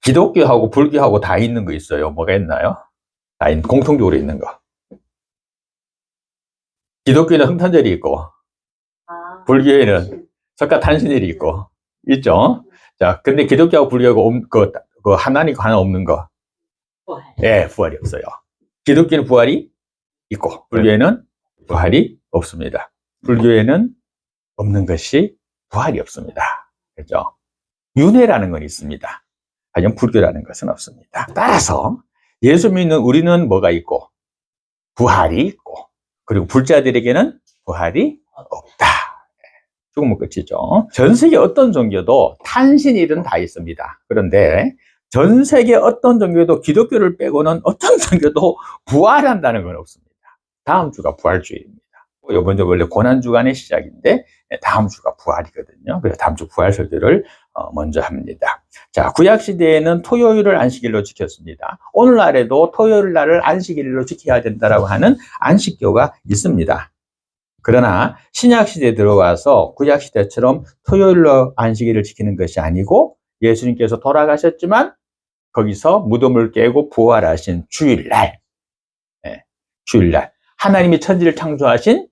기독교하고 불교하고 다 있는 거 있어요. 뭐가 있나요? 공통적으로 있는 거. 기독교는 흥탄절이 있고, 불교에는 석가탄신일이 있고, 있죠? 자, 근데 기독교하고 불교하고 그 하나니까 하나 없는 거. 예, 부활이 없어요. 기독교는 부활이 있고, 불교에는 부활이 없습니다. 불교에는 없는 것이 부활이 없습니다. 그죠? 윤회라는 건 있습니다. 하지만 불교라는 것은 없습니다. 따라서 예수 믿는 우리는 뭐가 있고, 부활이 있고, 그리고 불자들에게는 부활이 없다. 죽으면 끝이죠. 전 세계 어떤 종교도 탄신일은 다 있습니다. 그런데 전 세계 어떤 종교도 기독교를 빼고는 어떤 종교도 부활한다는 건 없습니다. 다음 주가 부활주일입니다. 이번 주 원래 고난주간의 시작인데 다음 주가 부활이거든요. 그래서 다음 주 부활 설교를 먼저 합니다. 자, 구약시대에는 토요일을 안식일로 지켰습니다. 오늘날에도 토요일 날을 안식일로 지켜야 된다고 하는 안식교가 있습니다. 그러나 신약시대에 들어와서 구약시대처럼 토요일로 안식일을 지키는 것이 아니고 예수님께서 돌아가셨지만 거기서 무덤을 깨고 부활하신 주일날, 주일날 하나님이 천지를 창조하신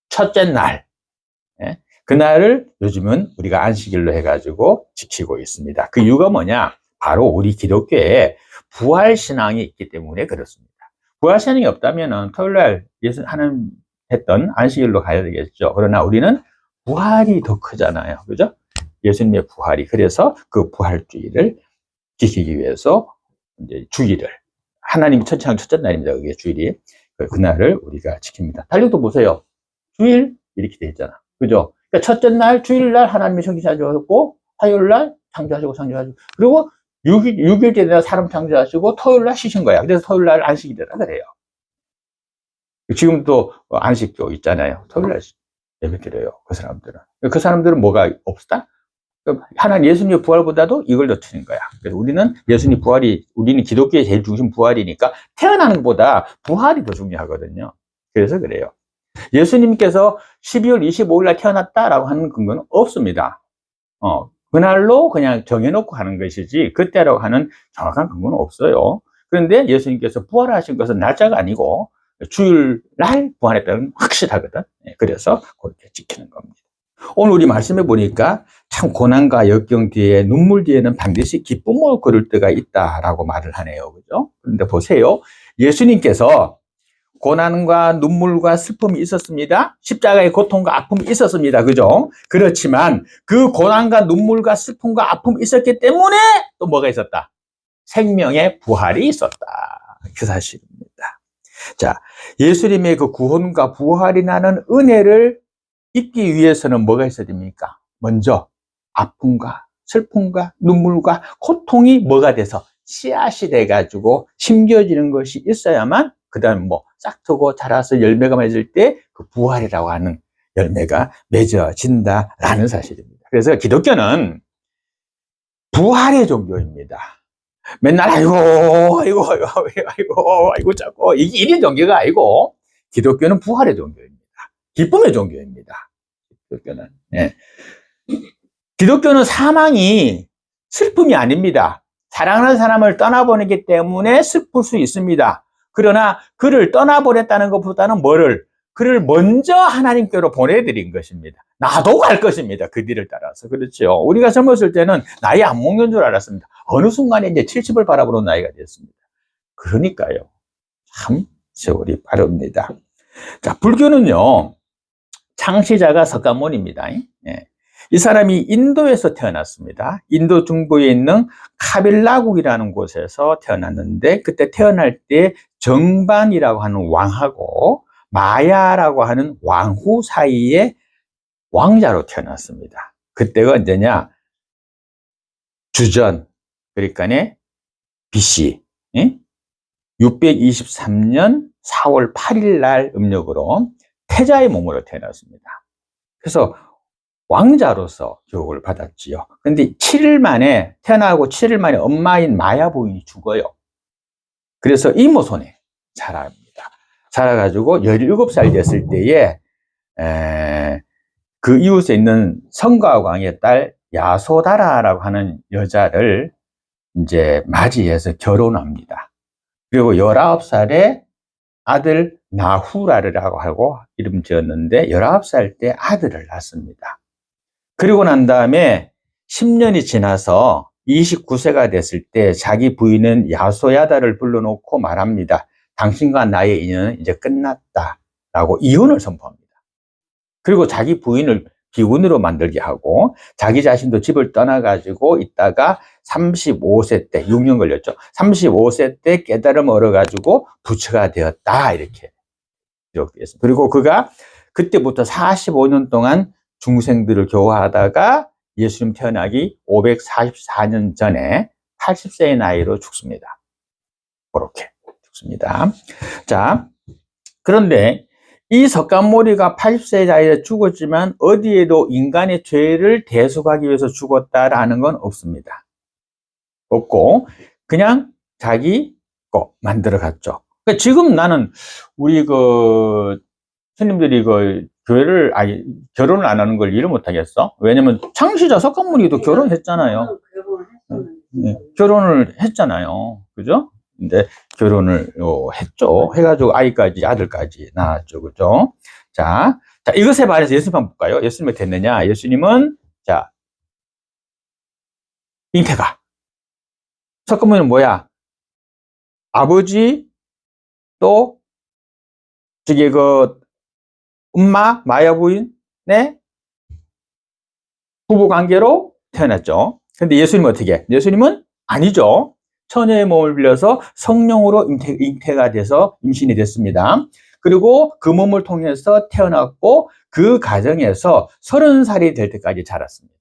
첫째 날, 그날을 요즘은 우리가 안식일로 해가지고 지키고 있습니다. 그 이유가 뭐냐? 바로 우리 기독교에 부활신앙이 있기 때문에 그렇습니다. 부활신앙이 없다면 토요일날 하나님 했던 안식일로 가야 되겠죠. 그러나 우리는 부활이 더 크잖아요. 그죠? 예수님의 부활이. 그래서 그 부활주의를 지키기 위해서 이제 주일을, 하나님 천창 첫째 날입니다. 그게 주일이. 그날을 우리가 지킵니다. 달력도 보세요. 주일 이렇게 돼 있잖아. 그죠? 그러니까 첫째 날, 주일 날 하나님이 창조하셨고, 화요일 날 창조하시고, 그리고 6일째 되나 사람 창조하시고, 토요일 날 쉬신 거야. 그래서 토요일 날 안식일이라 그래요. 지금 또 안식교 있잖아요. 토요일 날 예배 드려요. 그 사람들은 뭐가 없다? 하나님 예수님의 부활보다도 이걸 놓치는 거야. 그래서 우리는 예수님 부활이, 우리는 기독교의 제일 중심 부활이니까 태어나는 것보다 부활이 더 중요하거든요. 그래서 그래요. 예수님께서 12월 25일 날 태어났다라고 하는 근거는 없습니다. 그날로 그냥 정해놓고 하는 것이지 그때라고 하는 정확한 근거는 없어요. 그런데 예수님께서 부활하신 것은 날짜가 아니고 주일날 부활했다는 확실하거든. 그래서 그렇게 지키는 겁니다. 오늘 우리 말씀해 보니까 참 고난과 역경 뒤에, 눈물 뒤에는 반드시 기쁨을 거둘 때가 있다라고 말을 하네요. 그죠? 그런데 보세요. 예수님께서 고난과 눈물과 슬픔이 있었습니다. 십자가의 고통과 아픔이 있었습니다. 그죠? 그렇지만 그 고난과 눈물과 슬픔과 아픔이 있었기 때문에 또 뭐가 있었다? 생명의 부활이 있었다. 그 사실입니다. 자, 예수님의 그 구원과 부활이 나는 은혜를 입기 위해서는 뭐가 있어야 됩니까? 먼저 아픔과 슬픔과 눈물과 고통이 뭐가 돼서 씨앗이 돼가지고 심겨지는 것이 있어야만 그 다음 싹트고 자라서 열매가 맺을 때 그 부활이라고 하는 열매가 맺어진다라는 사실입니다. 그래서 기독교는 부활의 종교입니다. 맨날 아이고 자꾸 이게 이런 종교가 아니고 기독교는 부활의 종교입니다. 기쁨의 종교입니다. 기독교는. 기독교는 사망이 슬픔이 아닙니다. 사랑하는 사람을 떠나보내기 때문에 슬플 수 있습니다. 그러나 그를 떠나보냈다는 것보다는 그를 먼저 하나님께로 보내드린 것입니다. 나도 갈 것입니다. 그 뒤를 따라서. 그렇죠. 우리가 젊었을 때는 나이 안 먹는 줄 알았습니다. 어느 순간에 이제 70을 바라보는 나이가 됐습니다. 그러니까요. 참 세월이 빠릅니다. 자, 불교는요, 창시자가 석가모니입니다. 이 사람이 인도에서 태어났습니다. 인도 중부에 있는 카빌라국이라는 곳에서 태어났는데, 그때 태어날 때 정반이라고 하는 왕하고 마야라고 하는 왕후 사이에 왕자로 태어났습니다. 그때가 언제냐? 주전, 그러니까 BC 623년 4월 8일 날 음력으로 태자의 몸으로 태어났습니다. 그래서 왕자로서 교육을 받았지요. 그런데 7일 만에, 태어나고 7일 만에 엄마인 마야 부인이 죽어요. 그래서 이모 손에 자랍니다. 자라가지고 17살 됐을 때에 그 이웃에 있는 성가왕의 딸 야소다라라고 하는 여자를 이제 맞이해서 결혼합니다. 그리고 19살에 아들 나후라르라고 하고 이름 지었는데 19살 때 아들을 낳습니다. 그리고 난 다음에 10년이 지나서 29세가 됐을 때 자기 부인은 야소야다를 불러놓고 말합니다. 당신과 나의 인연은 이제 끝났다라고 이혼을 선포합니다. 그리고 자기 부인을 비군으로 만들게 하고 자기 자신도 집을 떠나가지고 있다가 35세 때 6년 걸렸죠. 35세 때 깨달음을 얻어가지고 부처가 되었다 이렇게 기록되었습니다. 그리고 그가 그때부터 45년 동안 중생들을 교화하다가 예수님 태어나기 544년 전에 80세의 나이로 죽습니다. 그렇게 죽습니다. 자, 그런데 이 석가모니가 80세의 나이에 죽었지만 어디에도 인간의 죄를 대속하기 위해서 죽었다라는 건 없습니다. 없고 그냥 자기 거 만들어 갔죠. 그러니까 지금 나는 우리 스님들이 교회를 결혼을 안 하는 걸 이해를 못 하겠어. 왜냐면 창시자 석가모니도 결혼했잖아요. 결혼을 했잖아요. 그죠? 근데 결혼을 했죠. 해가지고 아들까지 낳았죠. 그죠? 자, 이것에 반해서 예수님 한번 볼까요? 예수님이 됐느냐? 예수님은, 자, 잉태가. 석가모니는 뭐야? 아버지, 또, 엄마, 마야 부인의 부부 관계로 태어났죠. 근데 예수님은 어떻게? 예수님은 아니죠. 처녀의 몸을 빌려서 성령으로 잉태가 돼서 임신이 됐습니다. 그리고 그 몸을 통해서 태어났고 그 가정에서 30살이 될 때까지 자랐습니다.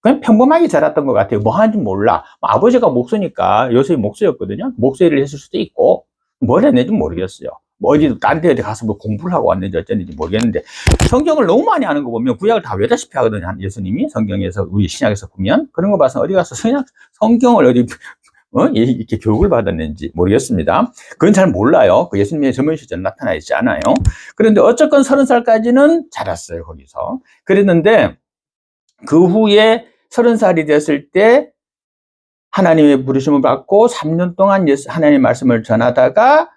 그냥 평범하게 자랐던 것 같아요. 뭐 하는지 몰라. 아버지가 목수니까 요셉이 목수였거든요. 목수 일을 했을 수도 있고 뭘 했는지 모르겠어요. 뭐 어디 딴 데 가서 뭐 공부를 하고 왔는지 어쩐지 모르겠는데 성경을 너무 많이 아는 거 보면 구약을 다 외다시피 하거든요. 예수님이 성경에서 우리 신약에서 보면 그런 거 봐서 어디 가서 성경을 어디 이렇게 교육을 받았는지 모르겠습니다. 그건 잘 몰라요. 그 예수님의 젊은 시절 나타나 있지 않아요. 그런데 어쨌건 30살까지는 자랐어요, 거기서. 그랬는데, 그 후에 30살이 됐을 때, 하나님의 부르심을 받고 3년 동안 하나님의 말씀을 전하다가,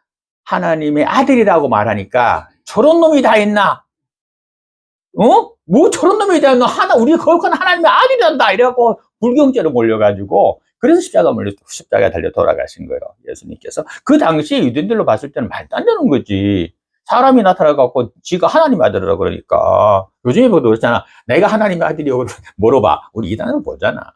하나님의 아들이라고 말하니까, 저런 놈이 다 있나? 뭐 저런 놈이 다 있나? 우리가 거룩한 하나님의 아들이란다! 이래갖고, 불경죄로 몰려가지고, 그래서 십자가에 달려 돌아가신 거예요, 예수님께서. 그 당시 유대인들로 봤을 때는 말도 안 되는 거지. 사람이 나타나갖고 지가 하나님 아들이라고 그러니까. 요즘에 보도 그렇잖아. 내가 하나님의 아들이라고 물어봐. 우리 이단은 보잖아.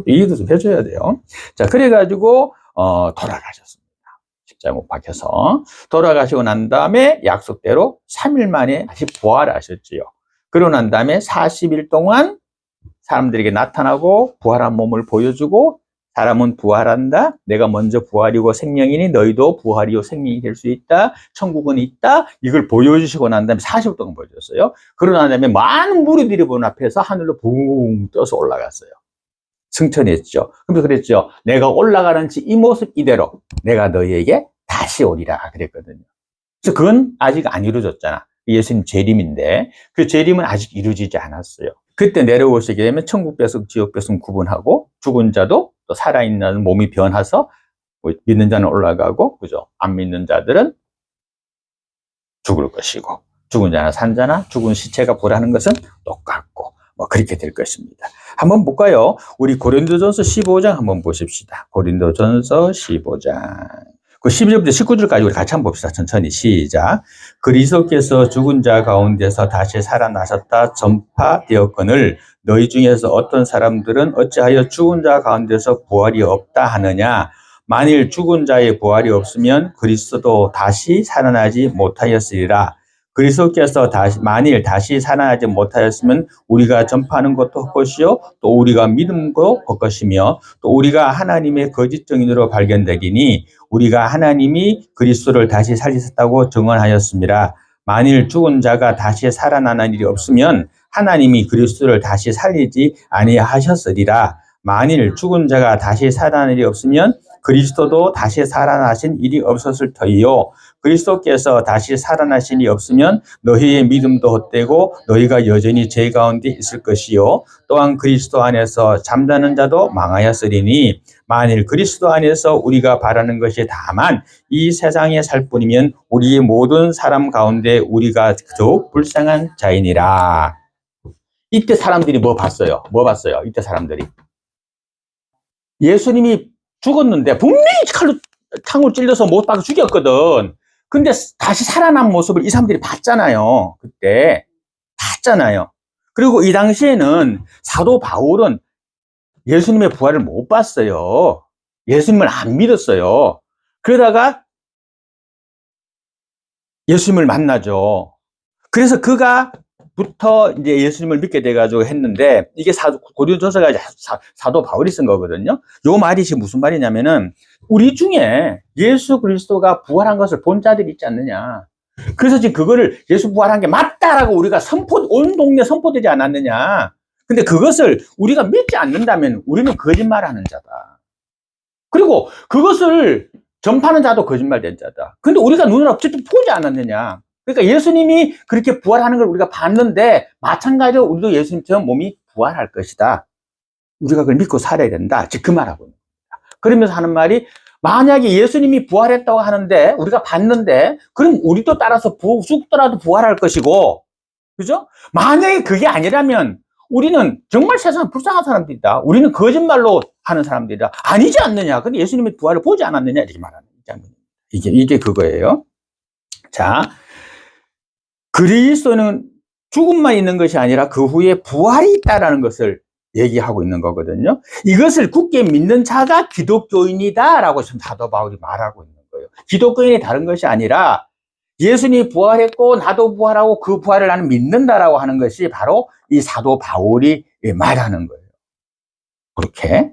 이해도 좀 해줘야 돼요. 자, 그래가지고, 돌아가셨습니다. 십자가 못 박혀서. 돌아가시고 난 다음에 약속대로 3일 만에 다시 부활하셨지요. 그러고 난 다음에 40일 동안 사람들에게 나타나고 부활한 몸을 보여주고 사람은 부활한다. 내가 먼저 부활이고 생명이니 너희도 부활이요 생명이 될 수 있다. 천국은 있다. 이걸 보여주시고 난 다음에 40일 동안 보여줬어요. 그러고 난 다음에 많은 무리들이 보는 앞에서 하늘로 붕 떠서 올라갔어요. 승천했죠. 그래서 그랬죠. 내가 올라가는 이 모습 이대로 내가 너희에게 다시 오리라 그랬거든요. 그래서 그건 아직 안 이루어졌잖아. 예수님 재림인데 그 재림은 아직 이루어지지 않았어요. 그때 내려오시게 되면 천국 백성, 지옥 백성 구분하고 죽은 자도 또 살아있는 몸이 변해서 믿는 자는 올라가고, 그죠? 안 믿는 자들은 죽을 것이고, 죽은 자나 산 자나 죽은 시체가 부활하는 것은 똑같고, 뭐 그렇게 될 것입니다. 한번 볼까요? 우리 고린도전서 15장 한번 보십시다. 고린도전서 15장. 그 11절부터 19절까지 우리 같이 한번 봅시다. 천천히 시작. 그리스도께서 죽은 자 가운데서 다시 살아나셨다 전파되었거늘 너희 중에서 어떤 사람들은 어찌하여 죽은 자 가운데서 부활이 없다 하느냐. 만일 죽은 자의 부활이 없으면 그리스도도 다시 살아나지 못하였으리라. 그리스도께서 만일 다시 살아나지 못하였으면 우리가 전파하는 것도 헛것이요 또 우리가 믿음도 헛것이며 또 우리가 하나님의 거짓 증인으로 발견되기니 우리가 하나님이 그리스도를 다시 살리셨다고 증언하였습니다. 만일 죽은 자가 다시 살아나는 일이 없으면 하나님이 그리스도를 다시 살리지 아니하셨으리라. 만일 죽은 자가 다시 살아나는 일이 없으면 그리스도도 다시 살아나신 일이 없었을 터이요. 그리스도께서 다시 살아나시니 없으면 너희의 믿음도 헛되고 너희가 여전히 죄 가운데 있을 것이요 또한 그리스도 안에서 잠자는 자도 망하였으리니 만일 그리스도 안에서 우리가 바라는 것이 다만 이 세상에 살 뿐이면 우리의 모든 사람 가운데 우리가 더욱 불쌍한 자이니라. 이때 사람들이 뭐 봤어요? 뭐 봤어요? 이때 사람들이 예수님이 죽었는데 분명히 창으로 찔려서 못 박아 죽였거든. 근데 다시 살아난 모습을 이 사람들이 봤잖아요. 그때 봤잖아요. 그리고 이 당시에는 사도 바울은 예수님의 부활을 못 봤어요. 예수님을 안 믿었어요. 그러다가 예수님을 만나죠. 그래서 부터 이제 예수님을 믿게 돼가지고 했는데, 이게 고린도전서가 사도 바울이 쓴 거거든요. 요 말이 지금 무슨 말이냐면은, 우리 중에 예수 그리스도가 부활한 것을 본 자들이 있지 않느냐. 그래서 지금 그거를 예수 부활한 게 맞다라고 우리가 온 동네 선포되지 않았느냐. 근데 그것을 우리가 믿지 않는다면 우리는 거짓말하는 자다. 그리고 그것을 전파하는 자도 거짓말된 자다. 근데 우리가 눈으로 직접 보지 않았느냐. 그러니까 예수님이 그렇게 부활하는 걸 우리가 봤는데 마찬가지로 우리도 예수님처럼 몸이 부활할 것이다. 우리가 그걸 믿고 살아야 된다. 즉 그 말하고 있는 겁니다. 그러면서 하는 말이 만약에 예수님이 부활했다고 하는데 우리가 봤는데 그럼 우리도 따라서 죽더라도 부활할 것이고, 그죠? 만약에 그게 아니라면 우리는 정말 세상 불쌍한 사람들이다. 우리는 거짓말로 하는 사람들이다. 아니지 않느냐. 근데 예수님의 부활을 보지 않았느냐. 이렇게 말하는 장면입니다. 이게 그거예요. 자, 그리스도는 죽음만 있는 것이 아니라 그 후에 부활이 있다라는 것을 얘기하고 있는 거거든요. 이것을 굳게 믿는 자가 기독교인이다라고 지금 사도 바울이 말하고 있는 거예요. 기독교인이 다른 것이 아니라 예수님이 부활했고 나도 부활하고 그 부활을 나는 믿는다라고 하는 것이 바로 이 사도 바울이 말하는 거예요. 그렇게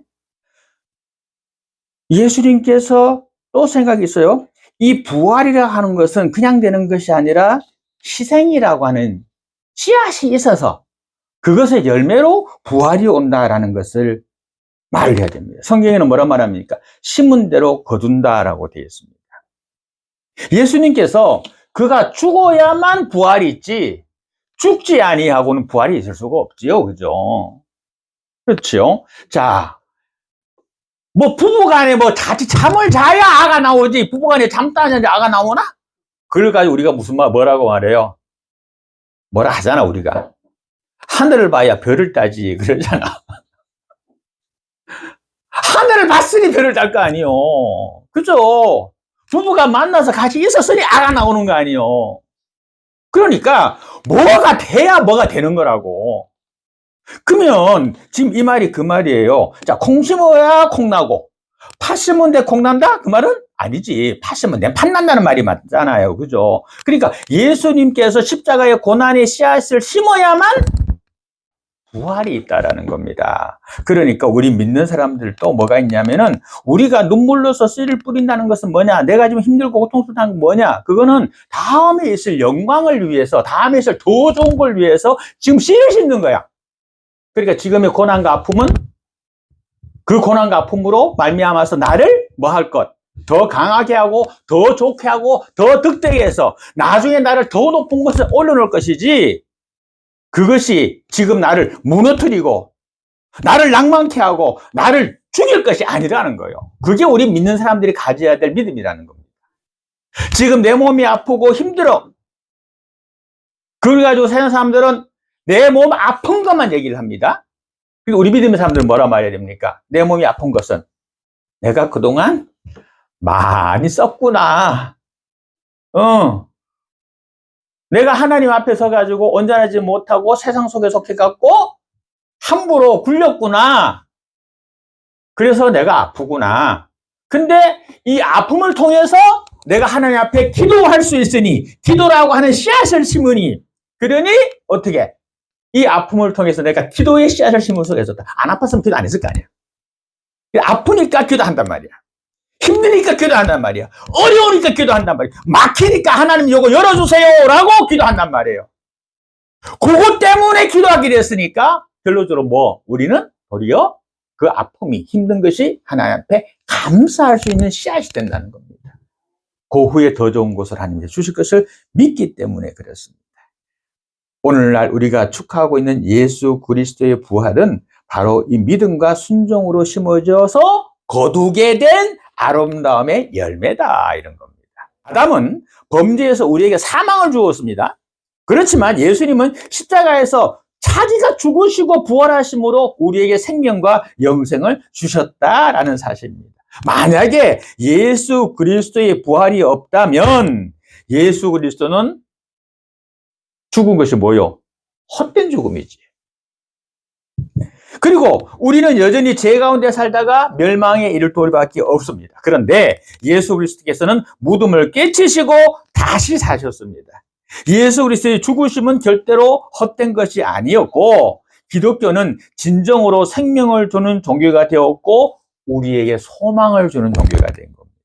예수님께서 또 생각이 있어요. 이 부활이라 하는 것은 그냥 되는 것이 아니라 희생이라고 하는 씨앗이 있어서 그것의 열매로 부활이 온다라는 것을 말을 해야 됩니다. 성경에는 뭐라 말합니까? 심은 대로 거둔다라고 되어 있습니다. 예수님께서 그가 죽어야만 부활이 있지 죽지 아니하고는 부활이 있을 수가 없지요. 그죠? 그렇죠? 자, 뭐 부부간에 뭐 같이 잠을 자야 아가 나오지 부부간에 잠 따는데 아가 나오나? 그걸 가지고 우리가 뭐라고 말해요? 뭐라 하잖아, 우리가. 하늘을 봐야 별을 따지, 그러잖아. 하늘을 봤으니 별을 딸 거 아니요. 그죠? 부부가 만나서 같이 있었으니 아가 나오는 거 아니요. 그러니까, 뭐가 돼야 뭐가 되는 거라고. 그러면, 지금 이 말이 그 말이에요. 자, 콩 심어야 콩 나고, 팥 심은데 콩 난다? 그 말은 아니지. 팥 심은 데 팥 난다는 말이 맞잖아요. 그죠? 그러니까 예수님께서 십자가의 고난의 씨앗을 심어야만 부활이 있다라는 겁니다. 그러니까 우리 믿는 사람들도 뭐가 있냐면은 우리가 눈물로서 씨를 뿌린다는 것은 뭐냐? 내가 지금 힘들고 고통스러운 건 뭐냐? 그거는 다음에 있을 영광을 위해서, 다음에 있을 더 좋은 걸 위해서 지금 씨를 심는 거야. 그러니까 지금의 고난과 아픔은 그 고난과 아픔으로 말미암아서 나를 뭐 할 것? 더 강하게 하고 더 좋게 하고 더 득되게 해서 나중에 나를 더 높은 곳에 올려놓을 것이지, 그것이 지금 나를 무너뜨리고 나를 낭만케 하고 나를 죽일 것이 아니라는 거예요. 그게 우리 믿는 사람들이 가져야 될 믿음이라는 겁니다. 지금 내 몸이 아프고 힘들어. 그걸 가지고 세상 사람들은 내 몸 아픈 것만 얘기를 합니다. 그리고 우리 믿음의 사람들은 뭐라 말해야 됩니까? 내 몸이 아픈 것은 내가 그동안 많이 썼구나. 내가 하나님 앞에 서가지고 온전하지 못하고 세상 속에 속해갖고 함부로 굴렸구나. 그래서 내가 아프구나. 근데 이 아픔을 통해서 내가 하나님 앞에 기도할 수 있으니, 기도라고 하는 씨앗을 심으니, 그러니 어떻게? 이 아픔을 통해서 내가 기도의 씨앗을 심을 수가 있었다. 안 아팠으면 기도 안 했을 거 아니야. 아프니까 기도한단 말이야. 힘드니까 기도한단 말이야. 어려우니까 기도한단 말이야. 막히니까 하나님 요거 열어주세요 라고 기도한단 말이에요. 그것 때문에 기도하게 됐으니까 결론적으로 우리는 도리어 그 아픔이 힘든 것이 하나님 앞에 감사할 수 있는 씨앗이 된다는 겁니다. 그 후에 더 좋은 것을 하나님께 주실 것을 믿기 때문에 그렇습니다. 오늘날 우리가 축하하고 있는 예수 그리스도의 부활은 바로 이 믿음과 순종으로 심어져서 거두게 된 아름다움의 열매다, 이런 겁니다. 아담은 범죄에서 우리에게 사망을 주었습니다. 그렇지만 예수님은 십자가에서 자기가 죽으시고 부활하심으로 우리에게 생명과 영생을 주셨다라는 사실입니다. 만약에 예수 그리스도의 부활이 없다면 예수 그리스도는 죽은 것이 뭐요? 헛된 죽음이지. 그리고 우리는 여전히 죄 가운데 살다가 멸망에 이를 도리밖에 없습니다. 그런데 예수 그리스도께서는 무덤을 깨치시고 다시 사셨습니다. 예수 그리스도의 죽으심은 절대로 헛된 것이 아니었고, 기독교는 진정으로 생명을 주는 종교가 되었고 우리에게 소망을 주는 종교가 된 겁니다.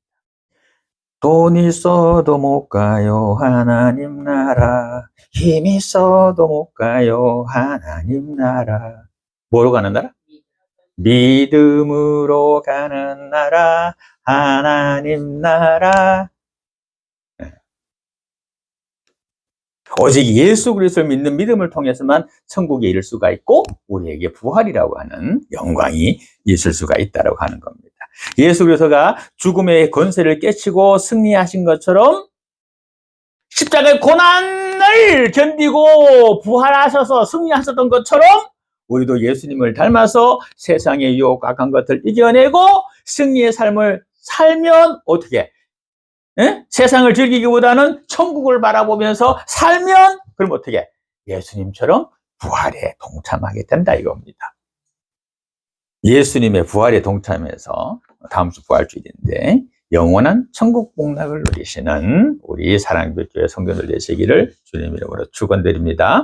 돈 있어도 못 가요 하나님 나라, 힘 있어도 못 가요 하나님 나라. 뭐로 가는 나라? 믿음으로 가는 나라, 하나님 나라. 오직 예수 그리스도를 믿는 믿음을 통해서만 천국에 이를 수가 있고 우리에게 부활이라고 하는 영광이 있을 수가 있다고 하는 겁니다. 예수 그리스도가 죽음의 권세를 깨치고 승리하신 것처럼 십자가의 고난을 견디고 부활하셔서 승리하셨던 것처럼 우리도 예수님을 닮아서 세상의 유혹 악한 것을 이겨내고 승리의 삶을 살면 어떻게? 세상을 즐기기보다는 천국을 바라보면서 살면 그럼 어떻게? 예수님처럼 부활에 동참하게 된다 이겁니다. 예수님의 부활에 동참해서 다음 주 부활주일인데 영원한 천국 복락을 누리시는 우리 사랑교회 성도들 되시기를 주님 이름으로 축원드립니다.